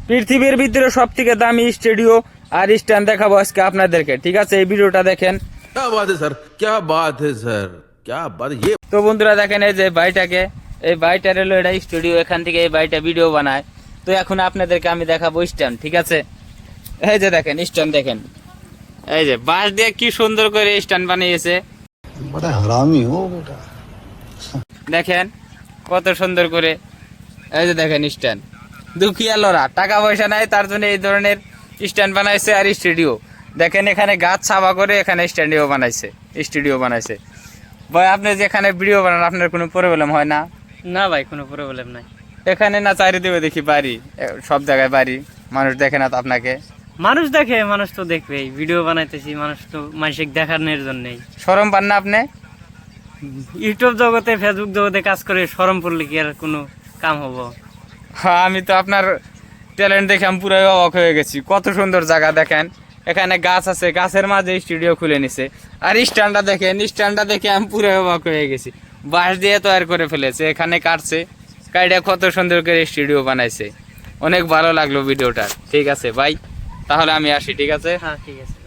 পৃথিবীর ভিতরে সব থেকে দামি স্টুডিও আর স্ট্যান্ড দেখাবো আজকে আপনাদেরকে, ঠিক আছে? এই ভিডিওটা দেখেন। क्या बात है सर, क्या बात है सर, क्या बात है ये। তো বন্ধুরা দেখেন, এই যে ভাইটাকে, এই ভাইটার হলো এটা স্টুডিও, এখান থেকে এই ভাইটা ভিডিও বানায়। তো এখন আপনাদেরকে আমি দেখাবো স্ট্যান্ড, ঠিক আছে? এই যে দেখেন স্ট্যান্ড, দেখেন এই যে বাঁশ দিয়ে কি সুন্দর করে স্ট্যান্ড বানিয়েছে। बड़ा हरामी हो बेटा। দেখেন কত সুন্দর করে, এই যে দেখেন স্ট্যান্ড। দুঃখিয়া লড়া, টাকা পয়সা নাই তার জন্য এই ধরনের স্ট্যান্ড বানাইছে। আর স্টুডিও দেখেন, এখানে গাছ ছাপা করে এখানে স্টুডিও বানাইছে। ভাই আপনি যেখানে ভিডিও বানান আপনার কোনো প্রবলেম হয় না? না ভাই, কোনো প্রবলেম নাই। এখানে না চারিদিকে দেখি বাড়ি, সব জায়গায় বাড়ি, মানুষ দেখে না তো আপনাকে? মানুষ দেখে, মানুষ তো দেখবেই, ভিডিও বানাইতেছি, মানুষ তো মানুষকে দেখানোর জন্যই। শরম পান না আপনি? ইউটিউব জগতে, ফেসবুক জগতে কাজ করে শরম পড়লে কি আর কোনো কাম হবো? হ্যাঁ, আমি তো আপনার ট্যালেন্ট দেখে আমি পুরো অবাক হয়ে গেছি। কত সুন্দর জায়গা দেখেন, এখানে গাছ আছে, গাছের মাঝে স্টুডিও খুলে নিছে। আর স্ট্যান্ডটা দেখে আমি পুরো অবাক হয়ে গেছি। বাঁশ দিয়ে তৈরি করে ফেলেছে, এখানে কাটছে, কাইটা কত সুন্দর করে স্টুডিও বানাইছে। অনেক ভালো লাগলো ভিডিওটা। ঠিক আছে ভাই, তাহলে আমি আসি, ঠিক আছে? হ্যাঁ ঠিক আছে।